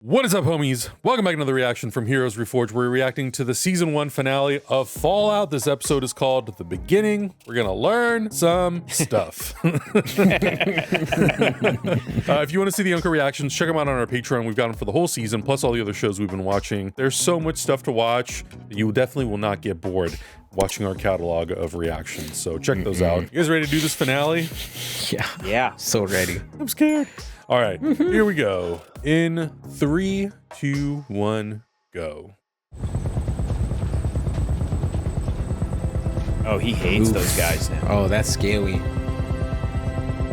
What is up, homies? Welcome back to another reaction from Heroes Reforged. We're reacting to the Season 1 finale of Fallout. This episode is called The Beginning. We're going to learn some stuff. If you want to see the Uncle reactions, check them out on our Patreon. We've got them for the whole season, plus all the other shows we've been watching. There's so much stuff to watch that you definitely will not get bored watching our catalog of reactions. So check those out. You guys ready to do this finale? Yeah. So ready. I'm scared. All right, here we go. In 3, 2, 1, go. Oh, he hates those guys now. Oh, that's scary.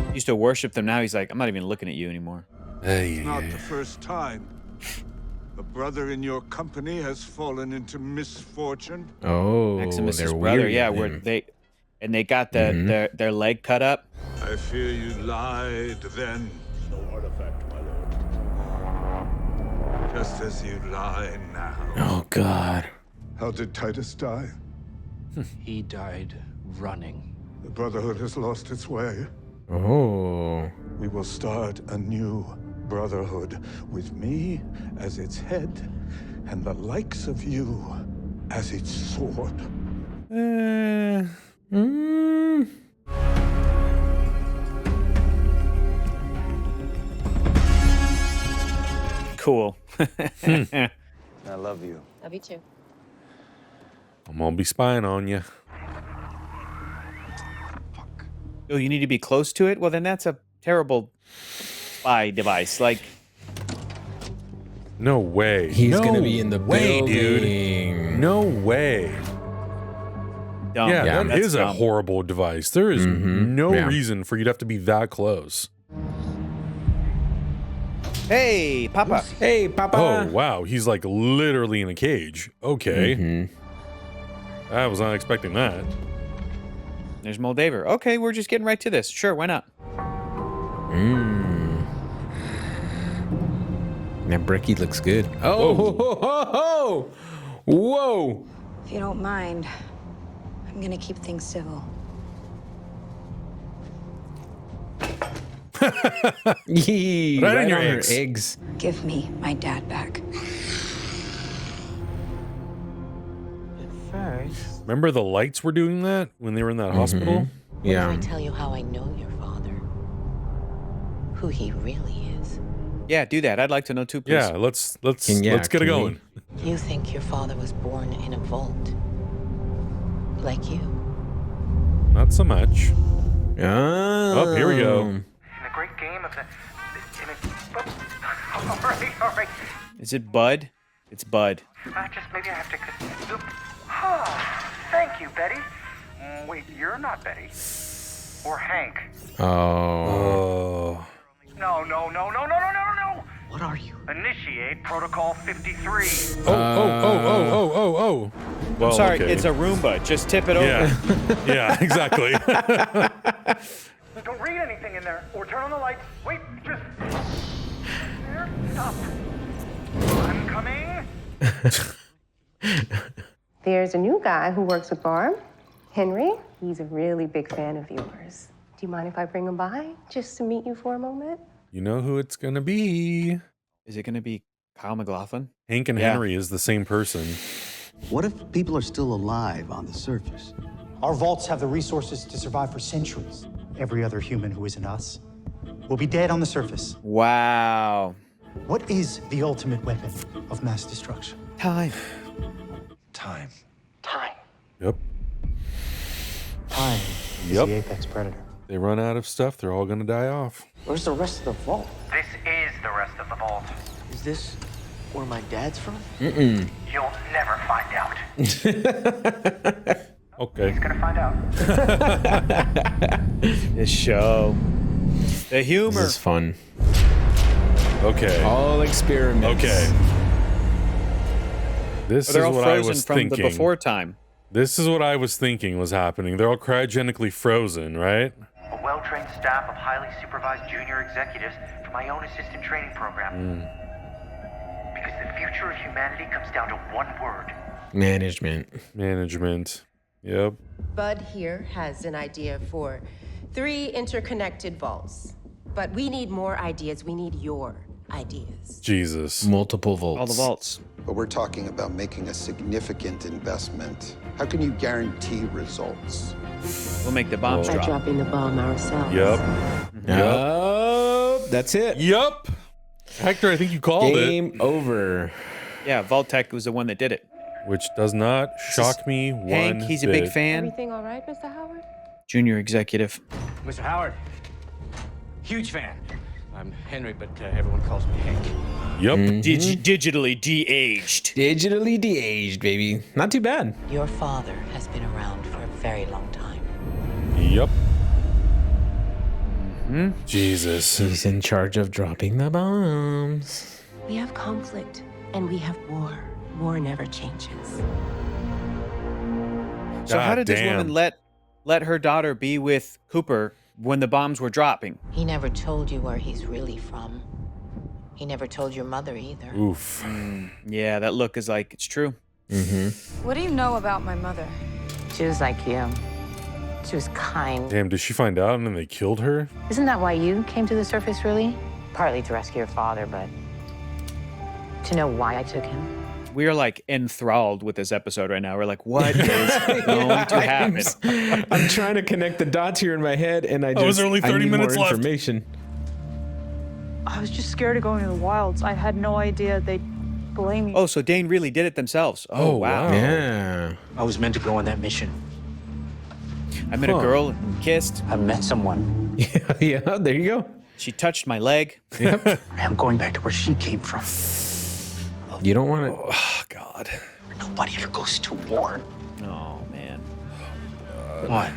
He used to worship them. Now he's like, I'm not even looking at you anymore. Hey. Not the first time. A brother in your company has fallen into misfortune. Oh, Maximus's they're brother, weird. yeah, where they got their leg cut up. I fear you lied then. No artifact, my lord. Just as you lie now. Oh God. How did Titus die? He died running. The Brotherhood has lost its way. Oh. We will start a new Brotherhood with me as its head and the likes of you as its sword. Cool. I love you. Love you too. I'm gonna be spying on you. Oh, you need to be close to it? Well, then that's a terrible spy device. Like, No way. He's gonna be in the way, building. dude. No way. dumb. Yeah, that that's is a dumb. horrible device. There is no Yeah. reason for you to have to be that close. Hey, Papa. Hey, Papa. Oh, wow. He's like literally in a cage. Okay. I was not expecting that. There's Moldaver. Okay, we're just getting right to this. Sure, why not? That bricky looks good. Oh, whoa. If you don't mind, I'm gonna keep things civil. Yee, Right in your on her eggs. eggs. Give me my dad back. First, Remember the lights were doing that when they were in that hospital? I Yeah. tell you how I know your father. Who he really is. Yeah, do that. I'd like to know too, please. Yeah, let's Yeah, get it can we- going. You think your father was born in a vault. Like you. Not so much. Oh, Oh, here we go. In the great game of the all right. Is it Bud? It's Bud. Just maybe I have to. Oh, thank you, Betty. Wait, you're not Betty. Or Hank. Oh. Oh. No. What are you? Initiate Protocol 53. Oh. Well, Sorry, okay. it's a Roomba. Just tip it over. Yeah. Yeah, exactly. Don't read anything in there, or turn on the lights. Wait, just. There, stop. I'm coming. There's a new guy who works with Barb, Henry. He's a really big fan of yours. Do you mind if I bring him by just to meet you for a moment? You know who it's gonna be. Is it going to be Kyle McLaughlin? Hank and Yeah. Henry is the same person. What if people are still alive on the surface? Our vaults have the resources to survive for centuries. Every other human who isn't us will be dead on the surface. Wow. What is the ultimate weapon of mass destruction? Time. Time. Yep. Time is Yep. the apex predator. They run out of stuff, they're all gonna die off. Where's the rest of the vault? This is the rest of the vault. Is this where my dad's from? You'll never find out. Okay. Gonna find out. This show. The humor. This is fun. Okay. All experiments. Okay. This is They're all what I frozen was from thinking. the before time. This is what I was thinking was happening. They're all cryogenically frozen, right? A well-trained staff of highly supervised junior executives for my own assistant training program. Because the future of humanity comes down to one word. Management. Management. Yep. Bud here has an idea for 3 interconnected vaults. But we need more ideas. We need your ideas. Jesus. Multiple volts. All the vaults. But we're talking about making a significant investment. How can you guarantee results? We'll make the bombs By drop. dropping the bomb ourselves. Yep. That's it. Yep. Hector, I think you called Game over. Yeah, Vault-Tec was the one that did it. it, which does not shock me one Hank, he's a big bit. fan. Everything all right, Mr. Howard? Junior executive. Mr. Howard, huge fan. I'm Henry, but everyone calls me Hank. Yep. Digitally de-aged. Digitally de-aged, baby. Not too bad. Your father has been around for a very long time. Yep. Jesus. He's in charge of dropping the bombs. We have conflict and we have war. War never changes. So how did this damn. woman let her daughter be with Cooper when the bombs were dropping? He never told you where he's really from. He never told your mother either. Oof. Yeah, that look is like, it's true. What do you know about my mother? She was like you. She was kind. Damn, did she find out and then they killed her? Isn't that why you came to the surface, really? Partly to rescue your father, but to know why I took him. We are like enthralled with this episode right now. We're like, what is going to happen? I'm trying to connect the dots here in my head, and I just there's only 30 need minutes more left. information. I was just scared of going to the wilds. I had no idea they'd blame me. Oh, so Dane really did it themselves. Oh, wow. Yeah. I was meant to go on that mission. I met a girl and kissed. I met someone. Yeah, there you go. She touched my leg. I'm going back to where she came from. You don't want to. Oh, God. Nobody ever goes to war. Oh, man. What?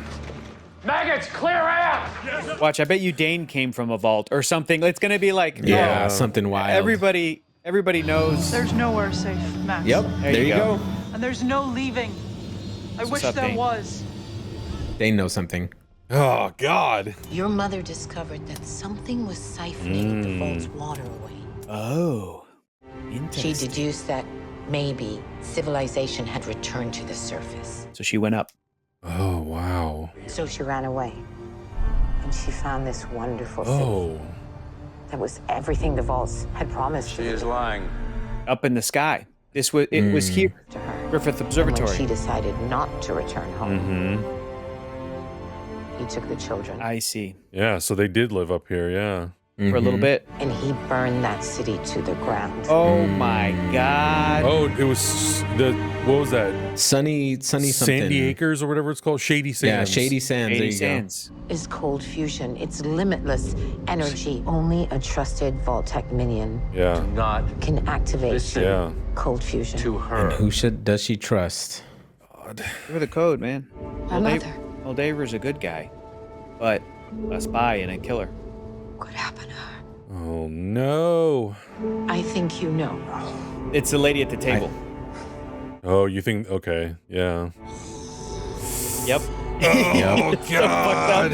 Maggots, clear out! Watch, I bet you Dane came from a vault or something. It's going to be like, Yeah, no, something wild. Everybody knows. There's nowhere safe, Max. Yep, there you go. And there's no leaving. I wish up, there Dane? was. They know something. Oh, God. Your mother discovered that something was siphoning the vault's water away. Oh, She interesting. deduced that maybe civilization had returned to the surface. So she went up. Oh, wow. So she ran away. And she found this wonderful city Oh. that was everything the vaults had promised She is lying. Up in the sky. It was here. to her. Griffith And when she Observatory. decided not to return home, Mm-hmm. he took the children I see. Yeah, so they did live up here, yeah. For a little bit. and he burned that city to the ground. Oh my God. Oh, it was what was that? Sunny something. Sandy Acres or whatever it's called? Shady Sands. Yeah, Shady Sands. Shady there you Sands. Is cold fusion. It's limitless energy. Only a trusted Vault-Tec minion Yeah. Not can activate listen Yeah. cold fusion. to go. her. Who does she trust? Give her the code, man. My mother. Moldaver's a good guy, but a spy and a killer. What happened to her? Oh, no. I think you know. It's the lady at the table. Oh, you think, okay, yeah. Yep. Oh, God.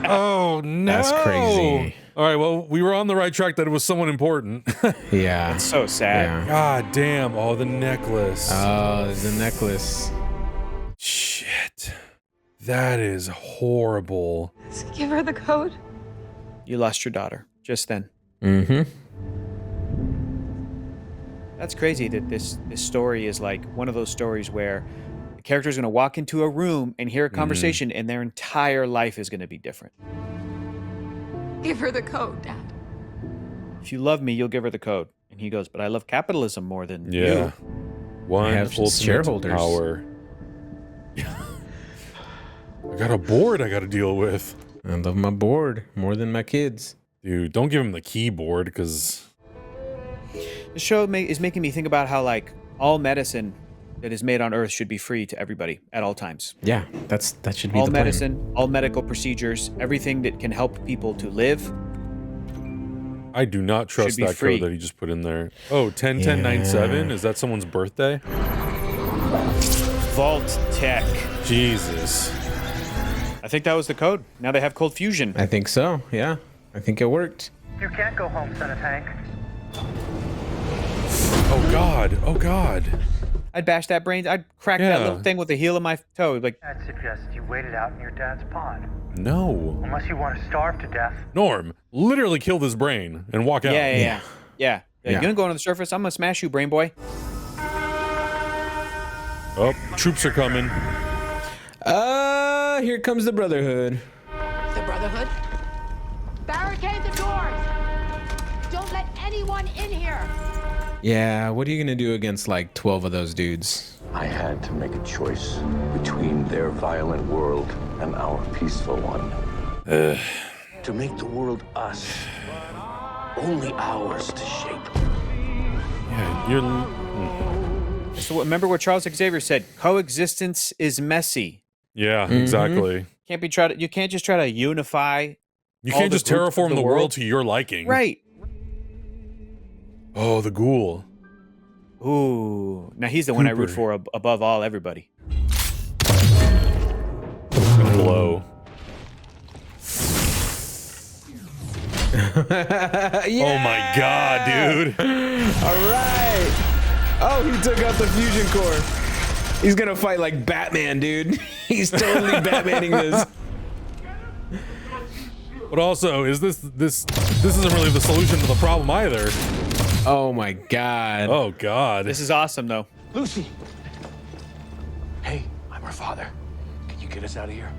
Oh, no. That's crazy. All right, well, we were on the right track that it was someone important. Yeah. So sad. Yeah. God damn. Oh, the necklace. Oh, the necklace. Shit. That is horrible. Give her the code. You lost your daughter just then. Mm-hmm. That's crazy that this story is like one of those stories where the character is going to walk into a room and hear a conversation and their entire life is going to be different. Give her the code, Dad. If you love me, you'll give her the code. And he goes, but I love capitalism more than Yeah. you. One have ultimate shareholders. power. I got a board I got to deal with. I love my board more than my kids. Dude, don't give him the keyboard because... The show is making me think about how like all medicine that is made on Earth should be free to everybody at all times. Yeah, that should be All the plan. medicine, all medical procedures, everything that can help people to live. I do not trust Should be that free. code that he just put in there. Oh, 10-10-9-7? Is that someone's birthday? Vault-Tec. Jesus. I think that was the code. Now they have cold fusion. I think so. Yeah, I think it worked. You can't go home, son of Hank. Oh, God. Oh, God. I'd bash that brain. I'd crack that little thing with the heel of my toe. Like, I'd suggest you wait it out in your dad's pond. No. Unless you want to starve to death. Norm, literally kill this brain and walk out. Yeah. Yeah. You gonna go on the surface? I'm gonna smash you, brain boy. Oh, troops are coming. Here comes the Brotherhood. The Brotherhood? Barricade the doors! Don't let anyone in here! Yeah, what are you gonna do against like 12 of those dudes? I had to make a choice between their violent world and our peaceful one. To make the world us. Only ours to shape. Yeah, you're... So remember what Charles Xavier said, coexistence is messy. Yeah, exactly. You can't just try to unify. You can't just terraform the world to your liking. Right. Oh, the ghoul. Ooh. Now he's the one I root for above everybody. It's gonna blow. Oh my god, dude. All right. Oh, he took out the fusion core. He's gonna fight like Batman, dude. He's totally Batmaning this. But also, is this isn't really the solution to the problem either. Oh my god. Oh god. This is awesome though. Lucy! Hey, I'm her father. Can you get us out of here?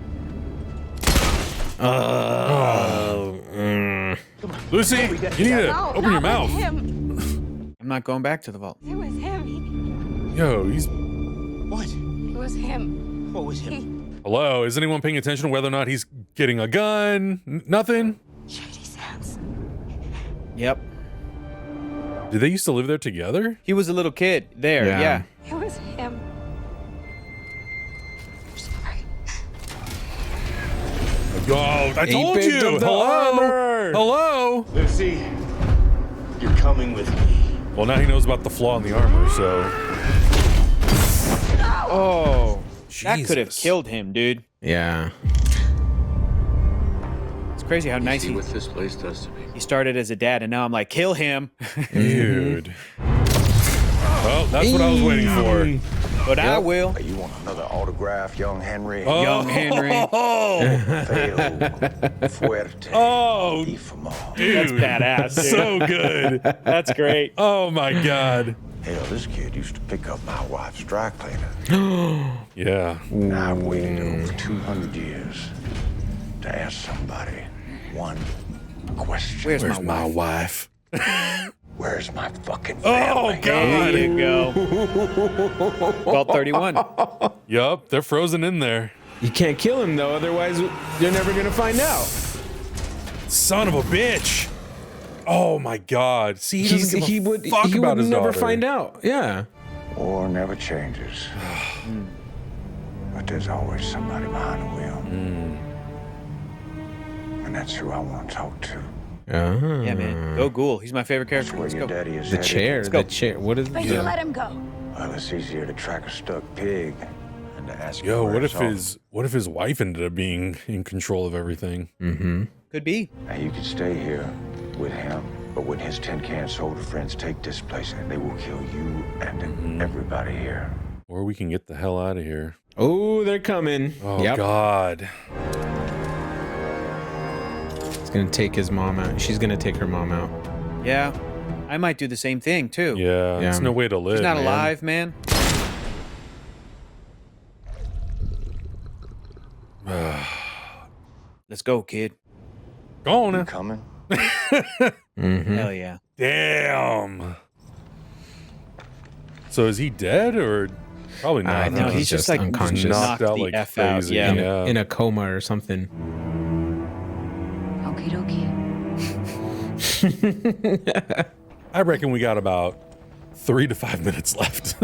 Lucy, you need to open your mouth. I'm not going back to the vault. It was him. Yo, he's... What? It was him. What was him? Hello, is anyone paying attention to whether or not he's getting a gun? Nothing? Shady's hands. Yep. Did they used to live there together? He was a little kid there, yeah. It was him. Oh, I told you! Hello? Hello? Lucy, you're coming with me. Well, now he knows about the flaw in the armor, so... Oh, that Jesus. could have killed him, dude. Yeah. It's crazy how nice See what this place does to me. he started as a dad, and now I'm like, kill him. Dude. Well, that's what I was waiting for. But I will. You want another autograph, young Henry? Oh. Young Henry. Fuerte. Oh, dude. That's badass, dude. So good. That's great. Oh my god. Hell, this kid used to pick up my wife's dry cleaner. Yeah. And I've waited over 200 years to ask somebody one question. Where's my wife? Where's my fucking Oh family? god. There you go. Vault 31. Yup, they're frozen in there. You can't kill him though, otherwise you're never gonna find out. Son of a bitch. Oh my god. See, he doesn't give a he would fuck he about would his never daughter. find out. Yeah. War never changes. But there's always somebody behind the wheel. And that's who I want to talk to. Yeah, man. Go Ghoul. He's my favorite character. Let's go. Daddy is The headed. chair. Let's go. The chair. What is But it? you let him go. Well, it's easier to track a stuck pig than to ask Yo, where what it's if his wife ended up being in control of everything? Mm-hmm. Could be. Now you can stay here with him, but when his tin can soldier friends take this place, they will kill you and everybody here. Or we can get the hell out of here. Oh, they're coming. Oh Yep. god. He's gonna take his mom out. She's gonna take her mom out. Yeah. I might do the same thing, too. Yeah, Yeah. it's no way to live. She's not man. alive, man. Let's go, kid. Go on now. Coming? Hell yeah. Damn. So is he dead or probably not? I think No, he's just like unconscious. knocked out the like F out, crazy. yeah. In a coma or something. Okie dokie. I reckon we got about 3 to 5 minutes left.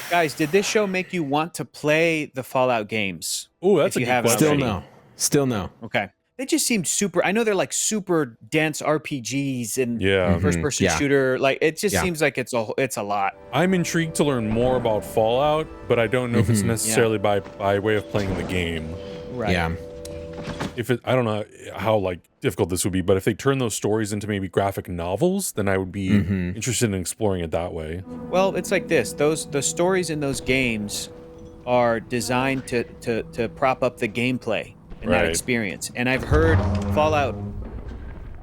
Guys, did this show make you want to play the Fallout games? Oh, that's If a you good haven't question. Still already. no. Still no. Okay. They just seem super. I know they're like super dense RPGs and Yeah. first-person Yeah. shooter. Like it just Yeah. seems like it's a lot. I'm intrigued to learn more about Fallout, but I don't know if it's necessarily by way of playing the game. Right. Yeah. If it, I don't know how like difficult this would be, but if they turn those stories into maybe graphic novels, then I would be interested in exploring it that way. Well, it's like this. The stories in those games are designed to prop up the gameplay. and that Right. experience. And I've heard Fallout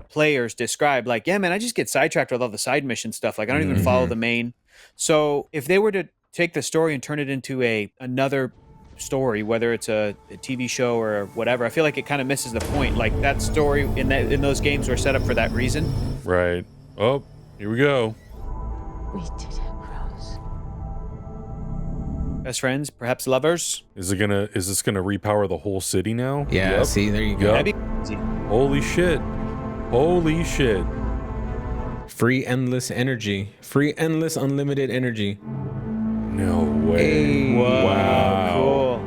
players describe like, yeah, man, I just get sidetracked with all the side mission stuff. Like I don't even follow the main. So if they were to take the story and turn it into another story, whether it's a TV show or whatever, I feel like it kind of misses the point. Like that story in those games were set up for that reason. Right. Oh, here we go. We did it, Rose. Best friends, perhaps lovers. Is this gonna repower the whole city now? Yeah, Yep. see, there you go. That'd be crazy. Holy shit. Holy shit. Free endless energy. Free endless unlimited energy. No way. Hey. Wow.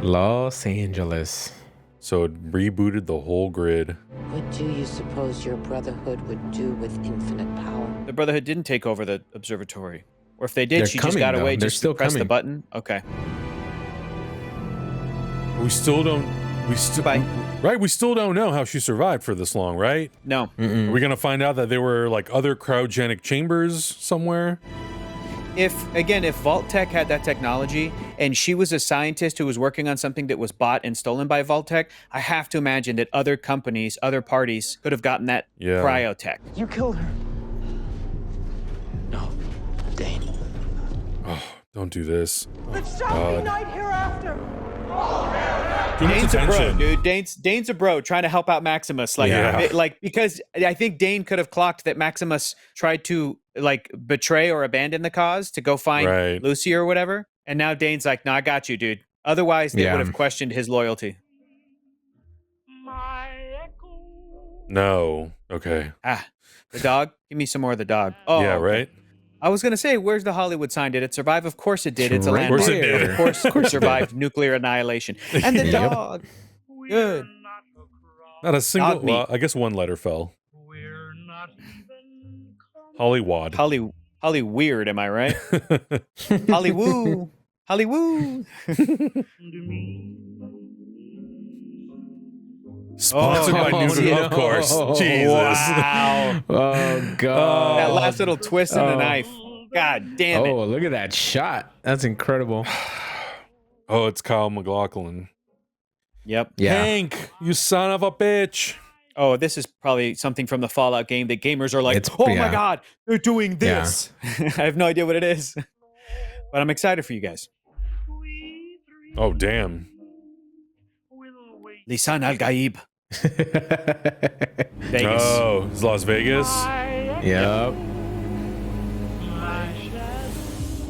Cool. Los Angeles. So it rebooted the whole grid. What do you suppose your brotherhood would do with infinite power? The Brotherhood didn't take over the observatory. Or if they did, They're she just coming, got though. away They're just still to press the coming. button. Okay. We still don't Right, we still don't know how she survived for this long, right? No. Are we gonna find out that there were like other cryogenic chambers somewhere? If Vault Tech had that technology and she was a scientist who was working on something that was bought and stolen by Vault Tech, I have to imagine that other companies, other parties could have gotten that cryo tech. You killed her. No, Dane. Oh, don't do this. It's zombie night hereafter. Too much Dane's a bro, attention. dude. Dane's a bro trying to help out Maximus. Like, Yeah. because I think Dane could have clocked that Maximus tried to like betray or abandon the cause to go find Right. Lucy or whatever. And now Dane's like, no, I got you, dude. Otherwise, they Yeah. would have questioned his loyalty. No. Okay. The dog? Give me some more of the dog. Oh, yeah, okay. right? I was going to say, where's the Hollywood sign? Did it survive? Of course it did. It's a Right landmark. there. Of course it did. Of course it survived nuclear annihilation. And the Yep. dog. Good. Not a single Dog meat. well, I guess one letter fell. Hollywad. Holly weird, am I right? Hollywoo. Hollywoo. Sponsored by Newton, of course. Jesus. Wow. Oh, God. That last little twist in the knife. God damn it. Oh, look at that shot. That's incredible. Oh, it's Kyle MacLachlan. Yep. Yeah. Hank, you son of a bitch. Oh, this is probably something from the Fallout game that gamers are like, It's- oh my yeah. God, they're doing this. I have no idea what it is, but I'm excited for you guys. Oh, damn. Lisan Al Gaib. Vegas. Oh, it's Las Vegas. Yep.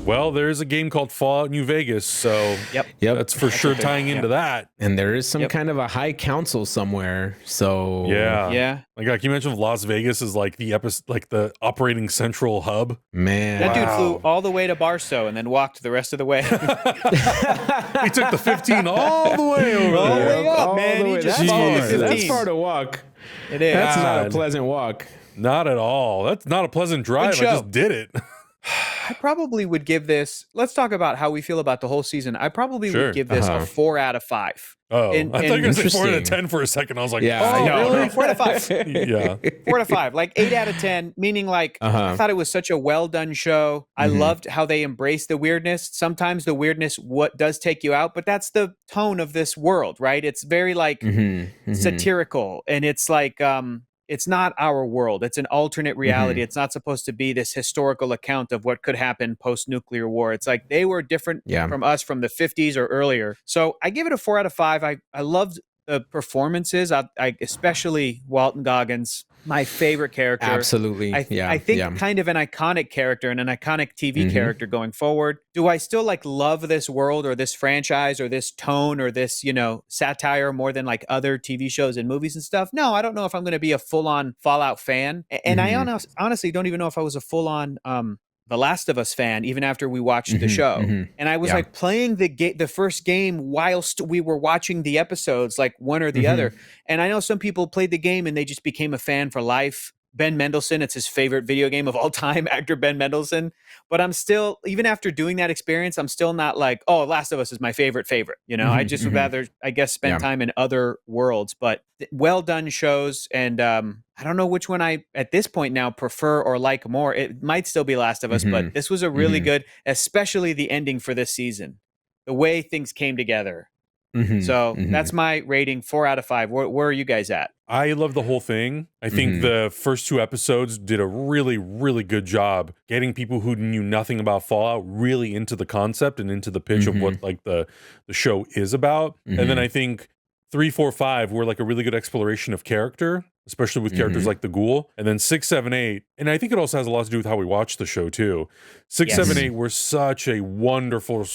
Well, there is a game called Fallout New Vegas, so Yep. that's for sure tying into that. And there is some Yep. kind of a high council somewhere. So Yeah. Yeah. Like you mentioned, Las Vegas is like the operating central hub. man. That dude flew all the way to Barstow and then walked the rest of the way. He took the 15 all the way over All the there. way up, All man. the He way. just That's followed far. the That's 15. far to walk. It is. That's not a God. pleasant walk. Not at all. That's not a pleasant drive. I show. just did it. I probably would give this. Let's talk about how we feel about the whole season. I probably Sure. would give this a 4 out of 5. Oh, And- I thought you were going to say 4 out of Interesting. 10 for a second. I was like, Yeah, oh, no, really? No, 4 out of 5. Yeah. 4 out of 5, like 8 out of 10, meaning like I thought it was such a well done show. I loved how they embraced the weirdness. Sometimes the weirdness what does take you out, but that's the tone of this world, right? It's very like satirical, and it's like it's not our world. It's an alternate reality. It's not supposed to be this historical account of what could happen post-nuclear war. It's like they were different from us from the 50s or earlier. So I give it a 4 out of 5. I loved the performances. I especially Walton Goggins, my favorite character. Absolutely. I think kind of an iconic character and an iconic TV character going forward. Do I still like love this world or this franchise or this tone or this, satire more than like other TV shows and movies and stuff? No, I don't know if I'm going to be a full-on Fallout fan. And I honestly don't even know if I was a full-on The Last of Us fan even after we watched the show. And I was like playing the first game whilst we were watching the episodes, like one or the other. And I know some people played the game and they just became a fan for life. Ben Mendelsohn, it's his favorite video game of all time, actor Ben Mendelsohn. But I'm still, even after doing that experience, I'm still not like, oh, Last of Us is my favorite. I just would rather, I guess, spend time in other worlds. But well done shows. And I don't know which one I, at this point now, prefer or like more. It might still be Last of Us, but this was a really good, especially the ending for this season. The way things came together. So that's my rating, 4 out of 5. Where are you guys at? I love the whole thing. I think the first 2 episodes did a really, really good job getting people who knew nothing about Fallout really into the concept and into the pitch of what like the show is about. And then I think 3, 4, 5 were like a really good exploration of character, especially with characters like the Ghoul. And then 6, 7, 8, and I think it also has a lot to do with how we watch the show too. 6, 7, 8 were such a wonderful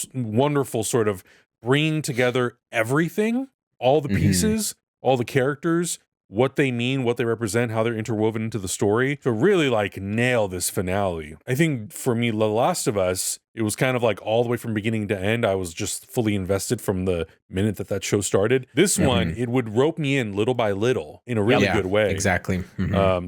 sort of bringing together everything, all the pieces, all the characters, what they mean, what they represent, how they're interwoven into the story to really like nail this finale. I think for me, The Last of Us, it was kind of like all the way from beginning to end. I was just fully invested from the minute that show started. This one, it would rope me in little by little in a really good way. Exactly.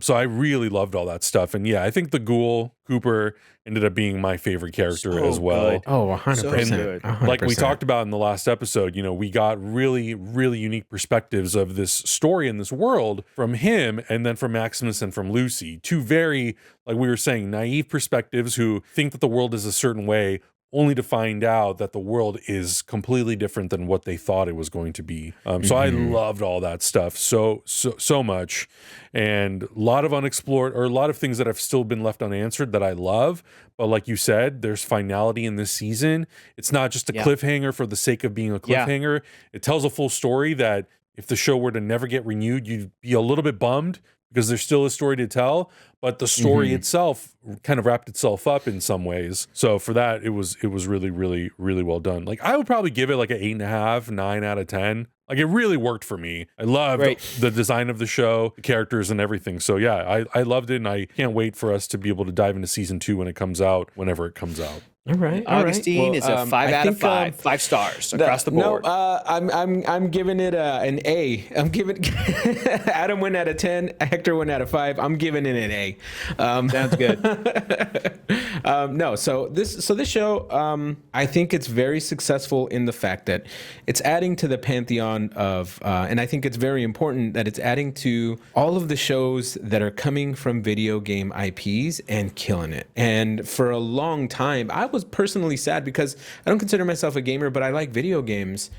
So I really loved all that stuff. And yeah, I think the Ghoul, Cooper, ended up being my favorite character as well. Good. Oh, 100%. So 100%. Like we talked about in the last episode, you know, we got really, really unique perspectives of this story in this world from him and then from Maximus and from Lucy. 2 very, like we were saying, naive perspectives who think that the world is a certain way only to find out that the world is completely different than what they thought it was going to be. So I loved all that stuff so much. And a lot of unexplored, or a lot of things that have still been left unanswered that I love. But like you said, there's finality in this season. It's not just a cliffhanger for the sake of being a cliffhanger. It tells a full story that if the show were to never get renewed, you'd be a little bit bummed because there's still a story to tell, but the story itself kind of wrapped itself up in some ways. So for that, it was really, really, really well done. Like I would probably give it like an 8.5, 9 out of 10. Like it really worked for me. I loved the design of the show, the characters and everything. So yeah, I loved it and I can't wait for us to be able to dive into season 2 when it comes out, whenever it comes out. All right. Augustine is a 5 out of 5, 5 stars across the board. No, I'm giving it an A. I'm giving Adam 1 out of 10, Hector 1 out of 5. I'm giving it an A. Sounds good. No, so this show, I think it's very successful in the fact that it's adding to the pantheon of, and I think it's very important that it's adding to all of the shows that are coming from video game IPs and killing it. And for a long time, I was personally sad because I don't consider myself a gamer, but I like video games.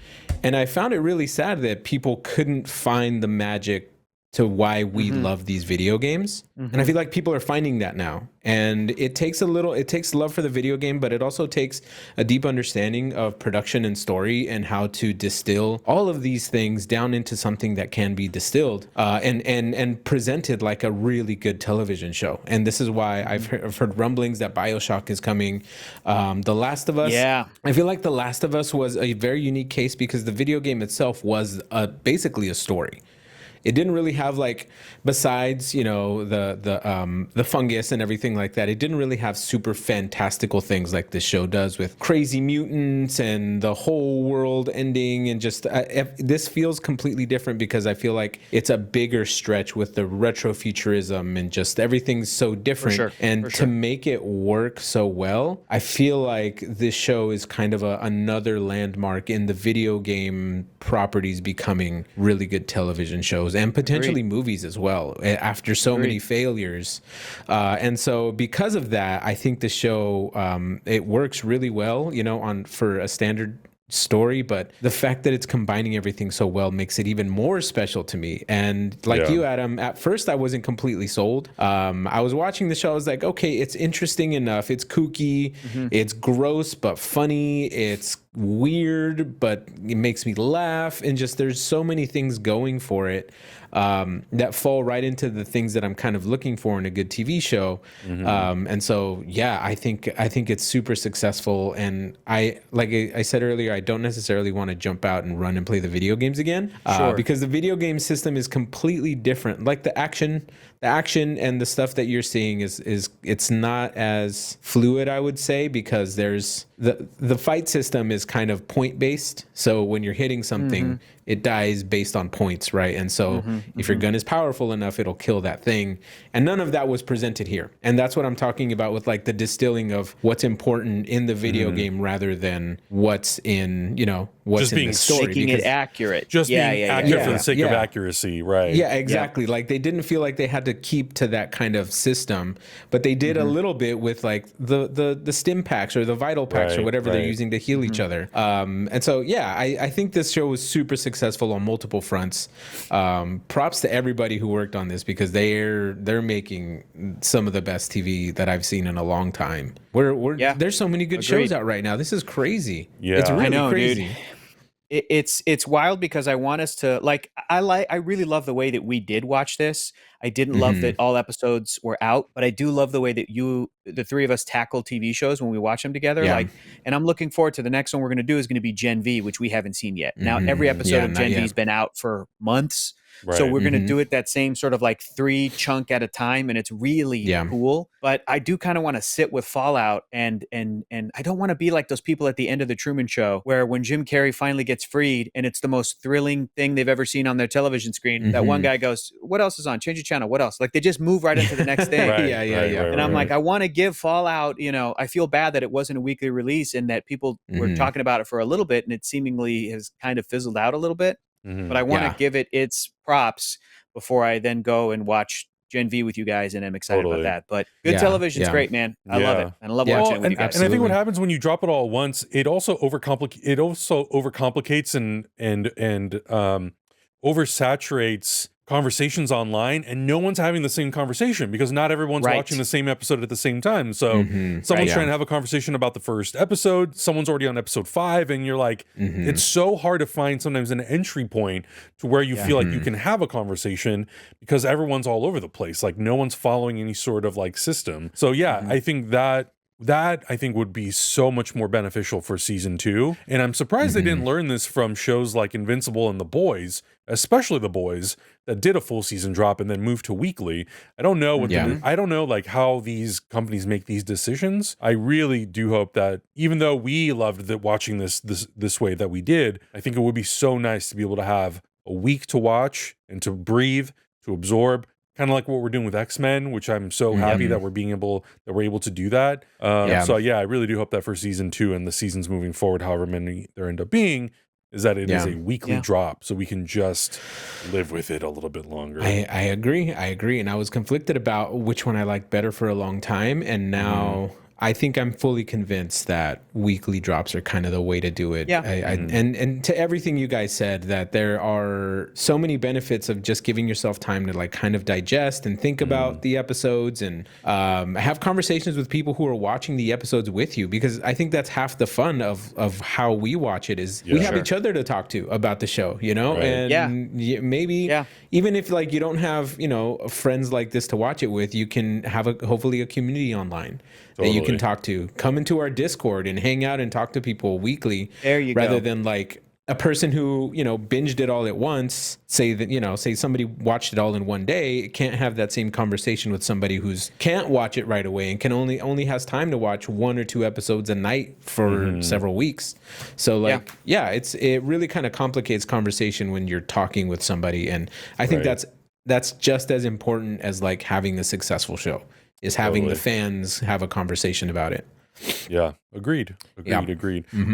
And I found it really sad that people couldn't find the magic to why we love these video games. And I feel like people are finding that now. And it takes love for the video game, but it also takes a deep understanding of production and story and how to distill all of these things down into something that can be distilled and presented like a really good television show. And this is why I've heard rumblings that BioShock is coming. The Last of Us. Yeah. I feel like The Last of Us was a very unique case because the video game itself was basically a story. It didn't really have like, besides, you know, the fungus and everything like that, it didn't really have super fantastical things like this show does with crazy mutants and the whole world ending. And just this feels completely different because I feel like it's a bigger stretch with the retrofuturism and just everything's so different. To make it work so well, I feel like this show is kind of another landmark in the video game properties becoming really good television shows. And potentially movies as well after so many failures. And so because of that, I think the show, it works really well, you know, for a standard story, but the fact that it's combining everything so well makes it even more special to me. And like you, Adam, at first I wasn't completely sold. I was watching the show, I was like, okay, it's interesting enough. It's kooky, it's gross but funny, it's weird but it makes me laugh, and just there's so many things going for it that fall right into the things that I'm kind of looking for in a good TV show. And so yeah, I think it's super successful. And like I said earlier, I don't necessarily want to jump out and run and play the video games again, because the video game system is completely different. Like the action and the stuff that you're seeing is it's not as fluid, I would say, because there's the fight system is kind of point based. So when you're hitting something, it dies based on points, right? And so if your gun is powerful enough, it'll kill that thing. And none of that was presented here. And that's what I'm talking about with like the distilling of what's important in the video game rather than what's in, you know, what's just in being the story. Making it accurate. Just being accurate for the sake of Yeah. accuracy, right? Yeah, exactly. Like they didn't feel like they had to keep to that kind of system, but they did a little bit with like the stim packs or the vital packs or whatever they're using to heal each other. And so I think this show was super successful on multiple fronts. Props to everybody who worked on this because they're making some of the best TV that I've seen in a long time. There's so many good shows out right now. This is crazy. Yeah, it's really I know, crazy. dude. It's wild because I want us to I really love the way that we did watch this. I didn't love that all episodes were out, but I do love the way that the three of us tackle TV shows when we watch them together. Yeah. And I'm looking forward to the next one we're going to do is going to be Gen V, which we haven't seen yet. Now every episode of Gen V's been out for months. Right. So we're going to do it that same sort of like 3 chunk at a time, and it's really cool. But I do kind of want to sit with Fallout, and I don't want to be like those people at the end of the Truman Show, where when Jim Carrey finally gets freed, and it's the most thrilling thing they've ever seen on their television screen. That one guy goes, "What else is on? Change the channel. What else?" Like they just move right into the next thing. And I'm like, I want to give Fallout. I feel bad that it wasn't a weekly release, and that people were talking about it for a little bit, and it seemingly has kind of fizzled out a little bit. But I want to give it its props before I then go and watch Gen V with you guys, and I'm excited about that. But good television's great, man. I love it, and I love watching it with you guys. And I think what happens when you drop it all at once, it also overcomplicates and oversaturates conversations online, and no one's having the same conversation because not everyone's watching the same episode at the same time. So someone's trying to have a conversation about the first episode, someone's already on episode 5, and you're like, it's so hard to find sometimes an entry point to where you feel like you can have a conversation because everyone's all over the place. Like no one's following any sort of like system. So I think that I think would be so much more beneficial for season 2. And I'm surprised they didn't learn this from shows like Invincible and The Boys, especially The Boys, that did a full season drop and then moved to weekly. I don't know I don't know like how these companies make these decisions. I really do hope that even though we loved watching this way that we did, I think it would be so nice to be able to have a week to watch and to breathe, to absorb. Kind of like what we're doing with X-Men, which I'm so happy that we're able to do that. So I really do hope that for season 2 and the seasons moving forward, however many there end up being, is that it is a weekly drop, so we can just live with it a little bit longer. I agree, and I was conflicted about which one I liked better for a long time, and now I think I'm fully convinced that weekly drops are kind of the way to do it. And to everything you guys said, that there are so many benefits of just giving yourself time to like kind of digest and think about the episodes and have conversations with people who are watching the episodes with you, because I think that's half the fun of how we watch it is we have each other to talk to about the show, and maybe even if like you don't have friends like this to watch it with, you can have hopefully a community online that you can talk to. Come into our Discord and hang out and talk to people weekly. There you rather go. than like a person who binged it all at once. Say somebody watched it all in one day. Can't have that same conversation with somebody who's can't watch it right away and can only has time to watch 1 or 2 episodes a night for several weeks. So it really kind of complicates conversation when you're talking with somebody, and I think that's just as important as like having a successful show. Is having the fans have a conversation about it. Yeah, agreed.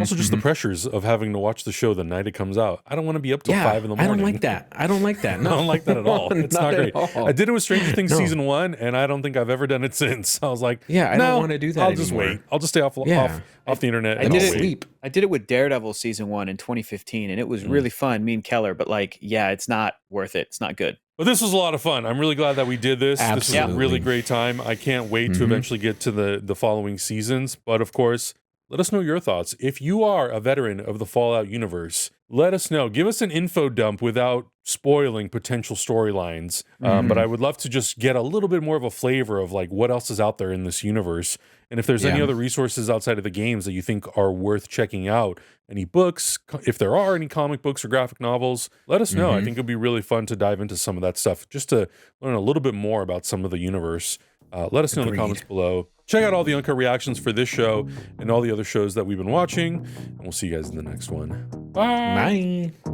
Also, just the pressures of having to watch the show the night it comes out. I don't want to be up till 5 in the morning. I don't like that. I don't like that. No. I don't like that at all. It's not great. All. I did it with Stranger Things season 1, and I don't think I've ever done it since. I was like, I don't want to do that I'll anymore. just wait. I'll just stay off the internet. I did sleep. I did it with Daredevil season 1 in 2015, and it was really fun. Me and Keller, but it's not worth it. It's not good. But this was a lot of fun. I'm really glad that we did this. Absolutely. This was a really great time. I can't wait to eventually get to the following seasons. But of course, let us know your thoughts. If you are a veteran of the Fallout universe, let us know. Give us an info dump without spoiling potential storylines. But I would love to just get a little bit more of a flavor of like what else is out there in this universe. And if there's any other resources outside of the games that you think are worth checking out, any books, if there are any comic books or graphic novels, let us know. I think it'd be really fun to dive into some of that stuff, just to learn a little bit more about some of the universe. Let us know in the comments below. Check out all the uncut reactions for this show and all the other shows that we've been watching. And we'll see you guys in the next one. Bye. Bye.